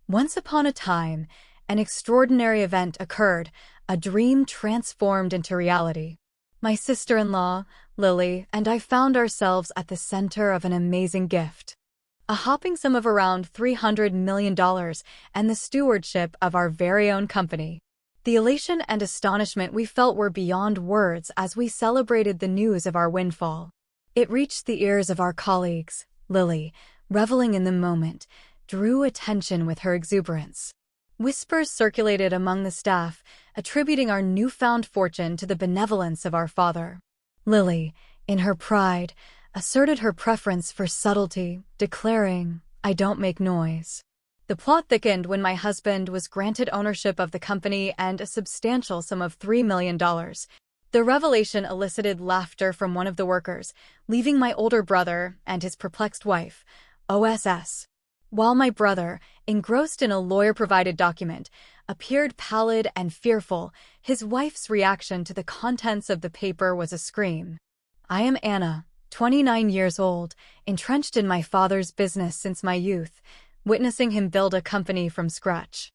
Once upon a time, an extraordinary event occurred, a dream transformed into reality. My sister-in-law, Lily, and I found ourselves at the center of an amazing gift. A hopping sum of around $300 million and the stewardship of our very own company. The elation and astonishment we felt were beyond words as we celebrated the news of our windfall. It reached the ears of our colleagues. Lily, reveling in the moment, drew attention with her exuberance. Whispers circulated among the staff, attributing our newfound fortune to the benevolence of our father. Lily, in her pride, asserted her preference for subtlety, declaring, "I don't make noise." The plot thickened when my husband was granted ownership of the company and a substantial sum of $3 million. The revelation elicited laughter from one of the workers, leaving my older brother and his perplexed wife, OSS. While my brother, engrossed in a lawyer-provided document, appeared pallid and fearful, his wife's reaction to the contents of the paper was a scream. I am Anna, 29 years old, entrenched in my father's business since my youth, witnessing him build a company from scratch.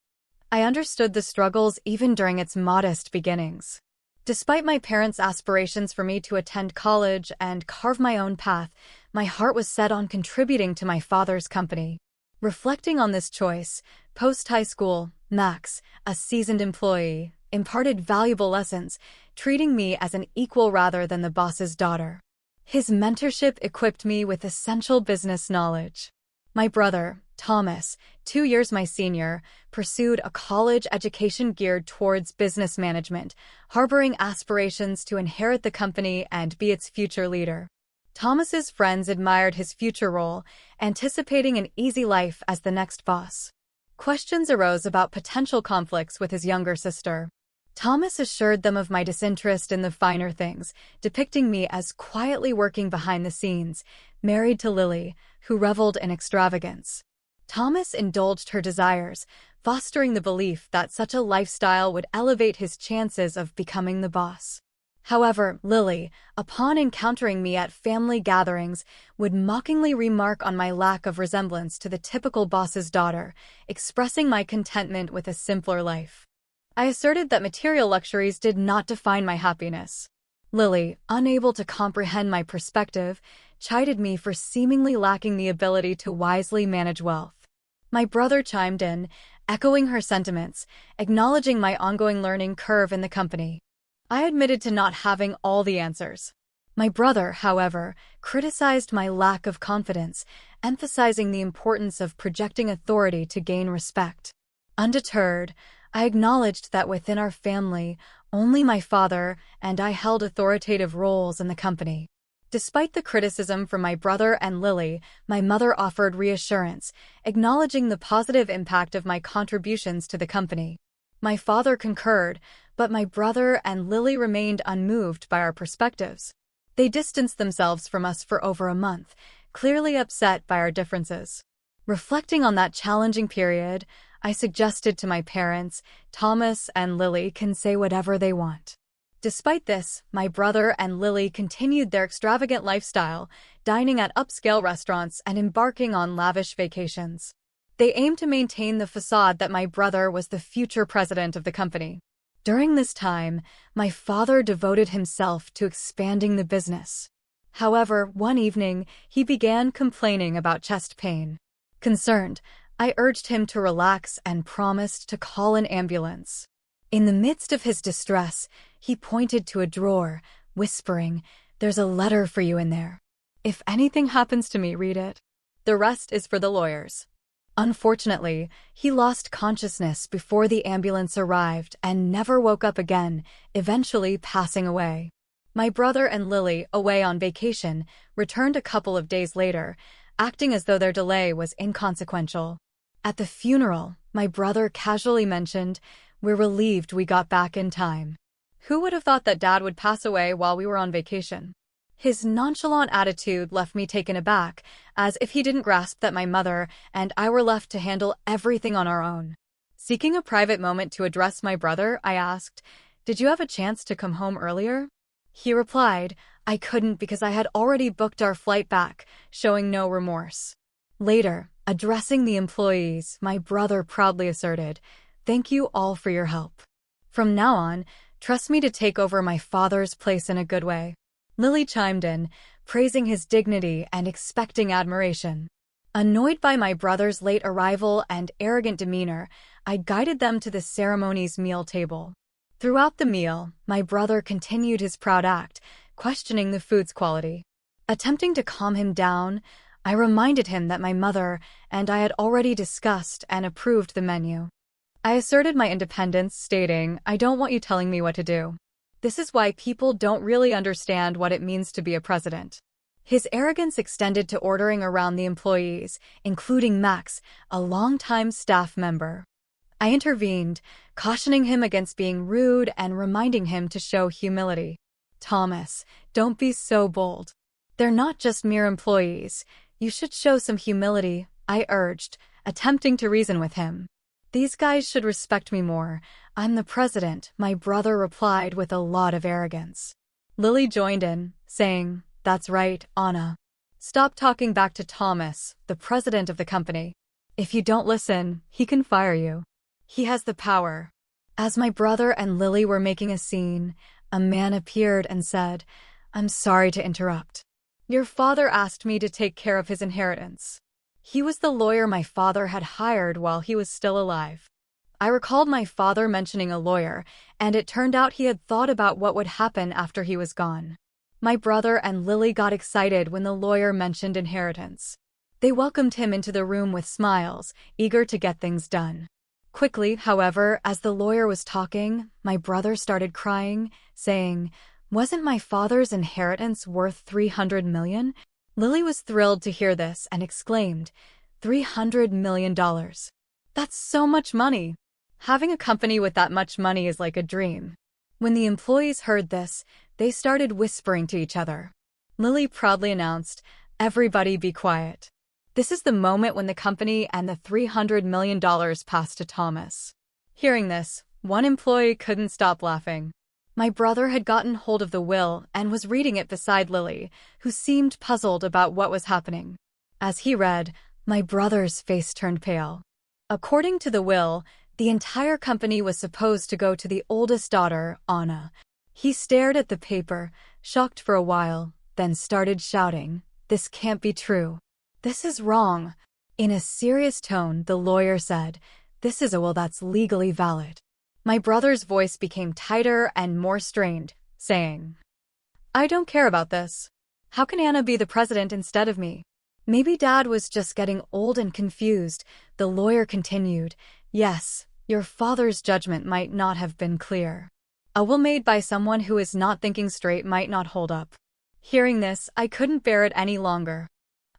I understood the struggles even during its modest beginnings. Despite my parents' aspirations for me to attend college and carve my own path, my heart was set on contributing to my father's company. Reflecting on this choice, post-high school, Max, a seasoned employee, imparted valuable lessons, treating me as an equal rather than the boss's daughter. His mentorship equipped me with essential business knowledge. My brother, Thomas, 2 years my senior, pursued a college education geared towards business management, harboring aspirations to inherit the company and be its future leader. Thomas's friends admired his future role, anticipating an easy life as the next boss. Questions arose about potential conflicts with his younger sister. Thomas assured them of my disinterest in the finer things, depicting me as quietly working behind the scenes, married to Lily, who reveled in extravagance. Thomas indulged her desires, fostering the belief that such a lifestyle would elevate his chances of becoming the boss. However, Lily, upon encountering me at family gatherings, would mockingly remark on my lack of resemblance to the typical boss's daughter, expressing my contentment with a simpler life. I asserted that material luxuries did not define my happiness. Lily, unable to comprehend my perspective, chided me for seemingly lacking the ability to wisely manage wealth. My brother chimed in, echoing her sentiments, acknowledging my ongoing learning curve in the company. I admitted to not having all the answers. My brother, however, criticized my lack of confidence, emphasizing the importance of projecting authority to gain respect. Undeterred, I acknowledged that within our family, only my father and I held authoritative roles in the company. Despite the criticism from my brother and Lily, my mother offered reassurance, acknowledging the positive impact of my contributions to the company. My father concurred, but my brother and Lily remained unmoved by our perspectives. They distanced themselves from us for over a month, clearly upset by our differences. Reflecting on that challenging period, I suggested to my parents, Thomas and Lily can say whatever they want. Despite this, my brother and Lily continued their extravagant lifestyle, dining at upscale restaurants and embarking on lavish vacations. They aimed to maintain the facade that my brother was the future president of the company. During this time, my father devoted himself to expanding the business. However, one evening, he began complaining about chest pain. Concerned, I urged him to relax and promised to call an ambulance. In the midst of his distress, he pointed to a drawer, whispering, "There's a letter for you in there. If anything happens to me, read it. The rest is for the lawyers." Unfortunately, he lost consciousness before the ambulance arrived and never woke up again, eventually passing away. My brother and Lily, away on vacation, returned a couple of days later, acting as though their delay was inconsequential. At the funeral, my brother casually mentioned, "We're relieved we got back in time." Who would have thought that Dad would pass away while we were on vacation? His nonchalant attitude left me taken aback, as if he didn't grasp that my mother and I were left to handle everything on our own. Seeking a private moment to address my brother, I asked, "Did you have a chance to come home earlier?" He replied, "I couldn't because I had already booked our flight back," showing no remorse. Later, addressing the employees, my brother proudly asserted, "Thank you all for your help. From now on, trust me to take over my father's place in a good way." Lily chimed in, praising his dignity and expecting admiration. Annoyed by my brother's late arrival and arrogant demeanor, I guided them to the ceremony's meal table. Throughout the meal, my brother continued his proud act, questioning the food's quality. Attempting to calm him down, I reminded him that my mother and I had already discussed and approved the menu. I asserted my independence, stating, "I don't want you telling me what to do. This is why people don't really understand what it means to be a president." His arrogance extended to ordering around the employees, including Max, a longtime staff member. I intervened, cautioning him against being rude and reminding him to show humility. "Thomas, don't be so bold. They're not just mere employees. You should show some humility," I urged, attempting to reason with him. "These guys should respect me more. I'm the president," my brother replied with a lot of arrogance. Lily joined in, saying, "That's right, Anna. Stop talking back to Thomas, the president of the company. If you don't listen, he can fire you. He has the power." As my brother and Lily were making a scene, a man appeared and said, "I'm sorry to interrupt. Your father asked me to take care of his inheritance." He was the lawyer my father had hired while he was still alive. I recalled my father mentioning a lawyer, and it turned out he had thought about what would happen after he was gone. My brother and Lily got excited when the lawyer mentioned inheritance. They welcomed him into the room with smiles, eager to get things done. Quickly, however, as the lawyer was talking, my brother started crying, saying, "Wasn't my father's inheritance worth $300 million? Lily was thrilled to hear this and exclaimed, $300 million. That's so much money. Having a company with that much money is like a dream." When the employees heard this, they started whispering to each other. Lily proudly announced, "Everybody be quiet. This is the moment when the company and the $300 million pass to Thomas." Hearing this, one employee couldn't stop laughing. My brother had gotten hold of the will and was reading it beside Lily, who seemed puzzled about what was happening. As he read, my brother's face turned pale. According to the will, the entire company was supposed to go to the oldest daughter, Anna. He stared at the paper, shocked for a while, then started shouting, "This can't be true. This is wrong." In a serious tone, the lawyer said, "This is a will that's legally valid." My brother's voice became tighter and more strained, saying, "I don't care about this. How can Anna be the president instead of me?" Maybe Dad was just getting old and confused. The lawyer continued, "Yes, your father's judgment might not have been clear. A will made by someone who is not thinking straight might not hold up." Hearing this, I couldn't bear it any longer.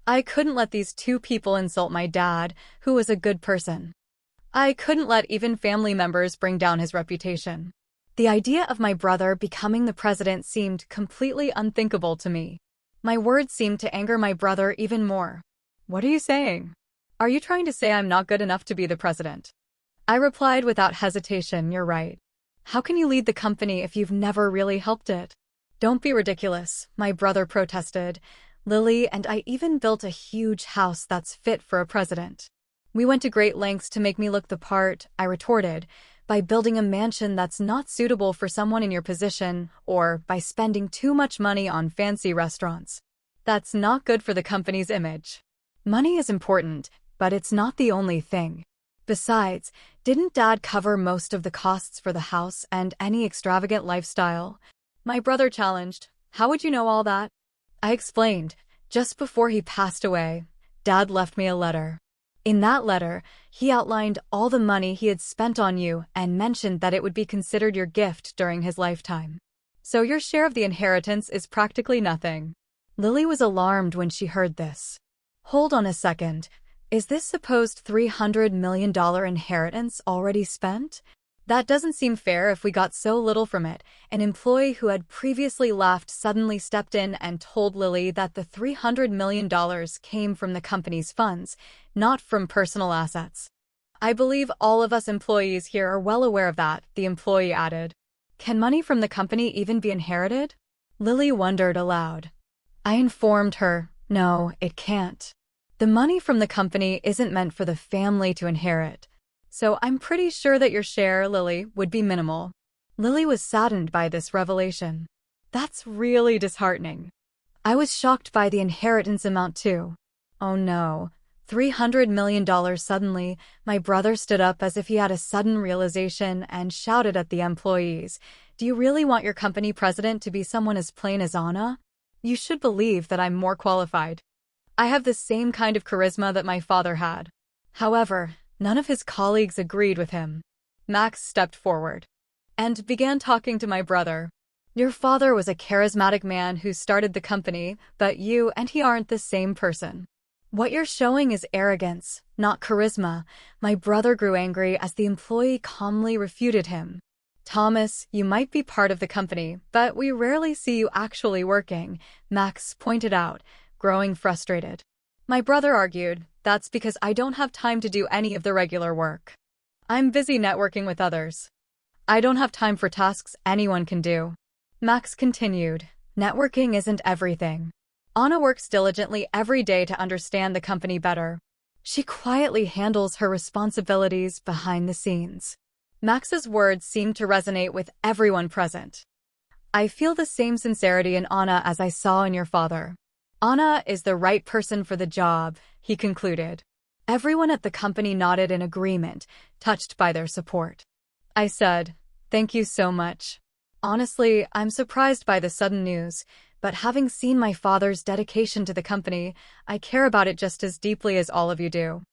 I couldn't let these two people insult my dad, who was a good person. I couldn't let even family members bring down his reputation. The idea of my brother becoming the president seemed completely unthinkable to me. My words seemed to anger my brother even more. "What are you saying? Are you trying to say I'm not good enough to be the president?" I replied without hesitation, "You're right. How can you lead the company if you've never really helped it?" "Don't be ridiculous," my brother protested. "Lily and I even built a huge house that's fit for a president. We went to great lengths to make me look the part," I retorted, "by building a mansion that's not suitable for someone in your position, or by spending too much money on fancy restaurants. That's not good for the company's image. Money is important, but it's not the only thing. Besides, didn't Dad cover most of the costs for the house and any extravagant lifestyle?" My brother challenged, "How would you know all that?" I explained, "Just before he passed away, Dad left me a letter. In that letter, he outlined all the money he had spent on you and mentioned that it would be considered your gift during his lifetime. So your share of the inheritance is practically nothing." Lily was alarmed when she heard this. "Hold on a second. Is this supposed $300 million inheritance already spent? That doesn't seem fair if we got so little from it." An employee who had previously laughed suddenly stepped in and told Lily that the $300 million came from the company's funds, not from personal assets. "I believe all of us employees here are well aware of that," the employee added. "Can money from the company even be inherited?" Lily wondered aloud. I informed her, "No, it can't. The money from the company isn't meant for the family to inherit, so I'm pretty sure that your share, Lily, would be minimal. Lily was saddened by this revelation. That's really disheartening. I was shocked by the inheritance amount too. Oh no. $300 million suddenly, my brother stood up as if he had a sudden realization and shouted at the employees, "Do you really want your company president to be someone as plain as Anna? You should believe that I'm more qualified. I have the same kind of charisma that my father had." However, none of his colleagues agreed with him. Max stepped forward and began talking to my brother. "Your father was a charismatic man who started the company, but you and he aren't the same person. What you're showing is arrogance, not charisma." My brother grew angry as the employee calmly refuted him. "Thomas, you might be part of the company, but we rarely see you actually working," Max pointed out, growing frustrated. My brother argued, "That's because I don't have time to do any of the regular work. I'm busy networking with others. I don't have time for tasks anyone can do." Max continued, "Networking isn't everything. Anna works diligently every day to understand the company better. She quietly handles her responsibilities behind the scenes." Max's words seemed to resonate with everyone present. "I feel the same sincerity in Anna as I saw in your father. Anna is the right person for the job," he concluded. Everyone at the company nodded in agreement, touched by their support. I said, "Thank you so much. Honestly, I'm surprised by the sudden news, but having seen my father's dedication to the company, I care about it just as deeply as all of you do.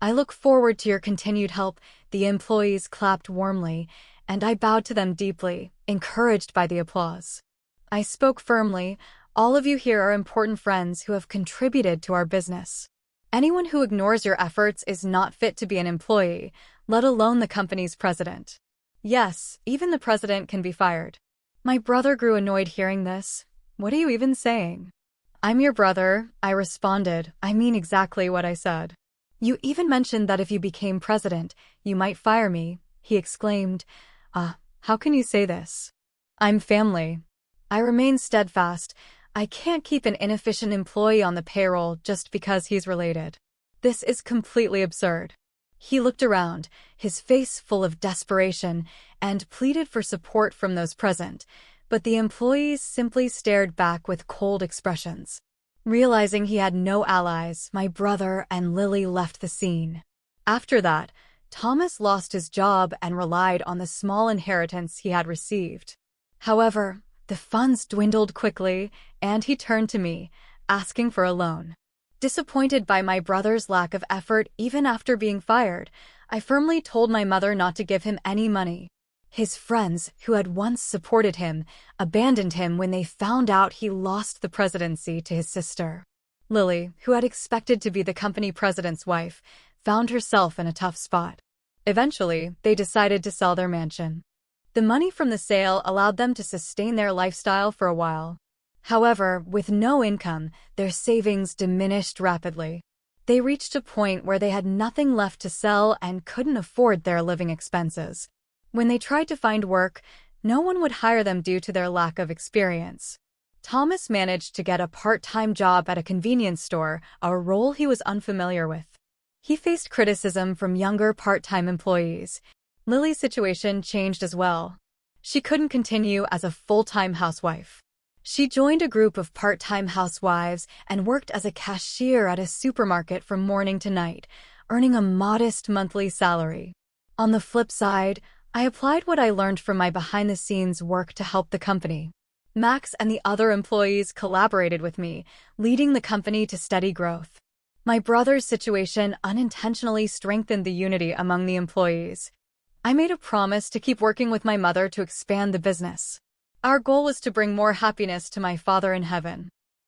I look forward to your continued help." The employees clapped warmly, and I bowed to them deeply, encouraged by the applause. I spoke firmly, "All of you here are important friends who have contributed to our business. Anyone who ignores your efforts is not fit to be an employee, let alone the company's president. Yes, even the president can be fired." My brother grew annoyed hearing this. "What are you even saying?" "I'm your brother," I responded. "I mean exactly what I said." "You even mentioned that if you became president, you might fire me," he exclaimed. How can you say this? I'm family." I remained steadfast. I can't keep an inefficient employee on the payroll just because he's related. This is completely absurd. He looked around, his face full of desperation, and pleaded for support from those present, but the employees simply stared back with cold expressions. Realizing he had no allies, my brother and Lily left the scene. After that, Thomas lost his job and relied on the small inheritance he had received. However, the funds dwindled quickly, and he turned to me, asking for a loan. Disappointed by my brother's lack of effort even after being fired, I firmly told my mother not to give him any money. His friends, who had once supported him, abandoned him when they found out he lost the presidency to his sister. Lily, who had expected to be the company president's wife, found herself in a tough spot. Eventually, they decided to sell their mansion. The money from the sale allowed them to sustain their lifestyle for a while. However, with no income, their savings diminished rapidly. They reached a point where they had nothing left to sell and couldn't afford their living expenses. When they tried to find work, no one would hire them due to their lack of experience. Thomas managed to get a part-time job at a convenience store, a role he was unfamiliar with. He faced criticism from younger part-time employees. Lily's situation changed as well. She couldn't continue as a full-time housewife. She joined a group of part-time housewives and worked as a cashier at a supermarket from morning to night, earning a modest monthly salary. On the flip side, I applied what I learned from my behind-the-scenes work to help the company. Max and the other employees collaborated with me, leading the company to steady growth. My brother's situation unintentionally strengthened the unity among the employees. I made a promise to keep working with my mother to expand the business. Our goal was to bring more happiness to my Father in heaven.